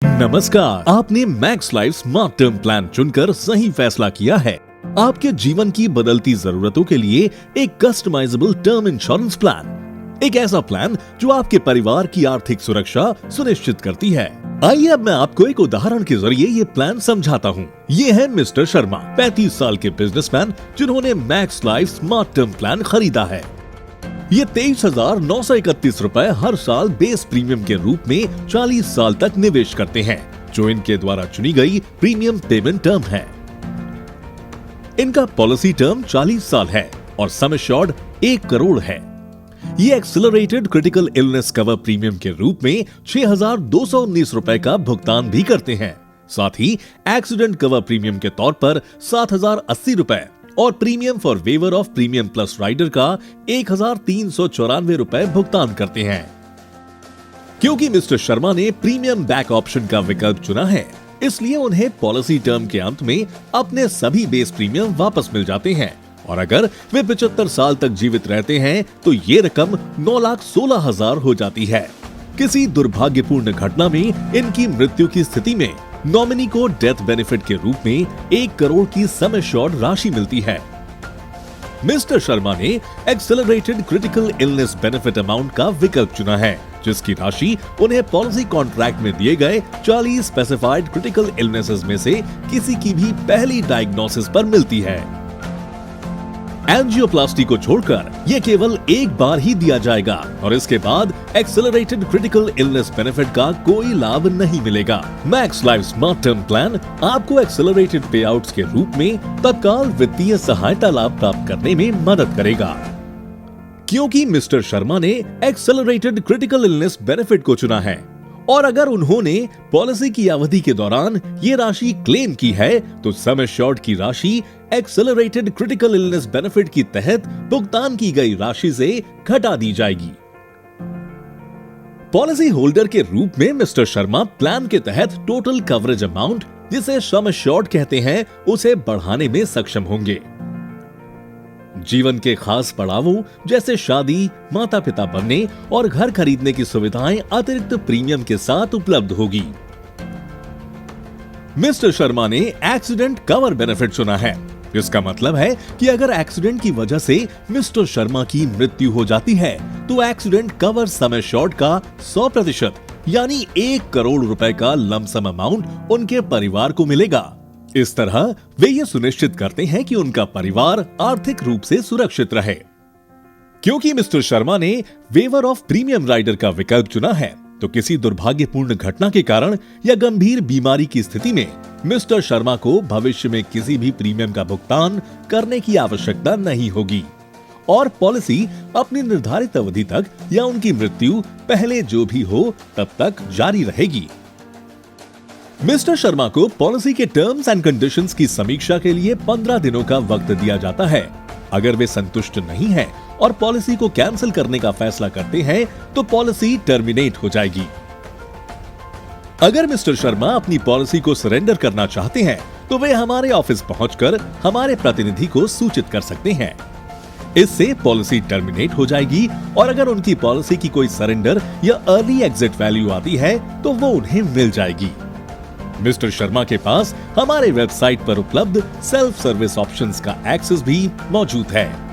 नमस्कार, आपने max life smart term plan चुनकर सही फैसला किया है। आपके जीवन की बदलती जरूरतों के लिए एक कस्टमाइजेबल टर्म इंश्योरेंस प्लान, एक ऐसा प्लान जो आपके परिवार की आर्थिक सुरक्षा सुनिश्चित करती है। आइए अब मैं आपको एक उदाहरण के जरिए ये प्लान समझाता हूँ। ये है मिस्टर शर्मा, 35 साल के बिजनेसमैन जिन्होंने max life smart term plan खरीदा है। ये 23,931 रुपए हर साल बेस प्रीमियम के रूप में 40 साल तक निवेश करते हैं, जो इनके द्वारा चुनी गई प्रीमियम पेमेंट टर्म है। इनका पॉलिसी टर्म 40 साल है और सम एश्योर्ड 1 करोड़ है। ये accelerated critical illness cover premium के रूप में 6,219 रुपए का भुगतान भी करते हैं। साथ ही एक्सीडेंट कवर प्रीमियम के तौर पर 7,080 रुपए और premium for waiver of premium plus rider का 1,394 रुपए भुगतान करते हैं। क्योंकि मिस्टर शर्मा ने प्रीमियम बैक ऑप्शन का विकल्प चुना है, इसलिए उन्हें पॉलिसी टर्म के अंत में अपने सभी बेस प्रीमियम वापस मिल जाते हैं और अगर वे 75 साल तक जीवित रहते हैं तो ये रकम 9,16,000 हो जाती है। किसी दुर्भाग्यपूर्ण घटना में इनकी मृत्यु की स्थिति में नॉमिनी को डेथ बेनिफिट के रूप में 1 करोड़ की सम एश्योर्ड राशि मिलती है। मिस्टर शर्मा ने accelerated critical illness benefit amount का विकल्प चुना है, जिसकी राशि उन्हें पॉलिसी कॉन्ट्रैक्ट में दिए गए 40 स्पेसिफाइड क्रिटिकल इलनेसेस में से किसी की भी पहली डायग्नोसिस पर मिलती है। एंजियोप्लास्टी को छोड़कर यह केवल एक बार ही दिया जाएगा और इसके बाद एक्सेलरेटेड क्रिटिकल इलनेस बेनिफिट का कोई लाभ नहीं मिलेगा। Max life smart term plan आपको एक्सेलरेटेड पे आउट्स के रूप में तत्काल वित्तीय सहायता लाभ प्राप्त करने में मदद करेगा। क्योंकि मिस्टर शर्मा ने एक्सेलरेटेड क्रिटिकल इलनेस बेनिफिट को चुना है और अगर उन्होंने पॉलिसी की अवधि के दौरान ये राशि क्लेम की है तो सम एश्योर्ड की राशि एक्सेलरेटेड क्रिटिकल इलनेस बेनिफिट की तहत भुगतान की गई राशि से घटा दी जाएगी। पॉलिसी होल्डर के रूप में मिस्टर शर्मा प्लान के तहत टोटल कवरेज अमाउंट, जिसे सम एश्योर्ड कहते हैं, उसे बढ़ाने में सक्षम होंगे। जीवन के खास पड़ावों जैसे शादी, माता पिता बनने और घर खरीदने की सुविधाएं अतिरिक्त प्रीमियम के साथ उपलब्ध होगी। मिस्टर शर्मा ने एक्सीडेंट कवर बेनिफिट चुना है। इसका मतलब है कि अगर एक्सीडेंट की वजह से मिस्टर शर्मा की मृत्यु हो जाती है तो एक्सीडेंट कवर सम एश्योर्ड का 100% यानी 1 करोड़ रुपए का लमसम अमाउंट उनके परिवार को मिलेगा। इस तरह वे ये सुनिश्चित करते हैं कि उनका परिवार आर्थिक रूप से सुरक्षित रहे। क्योंकि मिस्टर शर्मा ने वेवर ऑफ प्रीमियम राइडर का विकल्प चुना है तो किसी दुर्भाग्यपूर्ण घटना के कारण या गंभीर बीमारी की स्थिति में मिस्टर शर्मा को भविष्य में किसी भी प्रीमियम का भुगतान करने की आवश्यकता नहीं होगी और पॉलिसी अपनी निर्धारित अवधि तक या उनकी मृत्यु पहले जो भी हो तब तक जारी रहेगी। मिस्टर शर्मा को पॉलिसी के टर्म्स एंड कंडीशंस की समीक्षा के लिए 15 दिनों का वक्त दिया जाता है। अगर वे संतुष्ट नहीं हैं और पॉलिसी को कैंसिल करने का फैसला करते हैं तो पॉलिसी टर्मिनेट हो जाएगी। अगर मिस्टर शर्मा अपनी पॉलिसी को सरेंडर करना चाहते हैं तो वे हमारे ऑफिस पहुंचकर हमारे प्रतिनिधि को सूचित कर सकते हैं। इससे पॉलिसी टर्मिनेट हो जाएगी और अगर उनकी पॉलिसी की कोई सरेंडर या अर्ली एग्जिट वैल्यू आती है तो वो उन्हें मिल जाएगी। मिस्टर शर्मा के पास हमारे वेबसाइट पर उपलब्ध सेल्फ सर्विस ऑप्शंस का एक्सेस भी मौजूद है।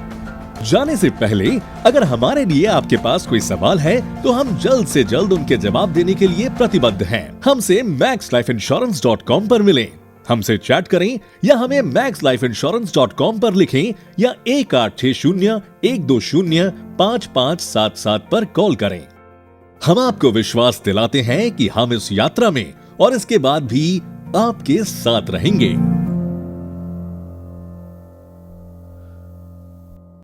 जाने से पहले अगर हमारे लिए आपके पास कोई सवाल है तो हम जल्द से जल्द उनके जवाब देने के लिए प्रतिबद्ध हैं। हमसे maxlifeinsurance.com पर मिलें, हमसे चैट करें या हमें maxlifeinsurance.com पर लिखें या 1860-120-5577 पर कॉल करें। हम आपको विश्वास दिलाते हैं कि हम इस यात्रा में और इसके बाद भी आपके साथ रहेंगे।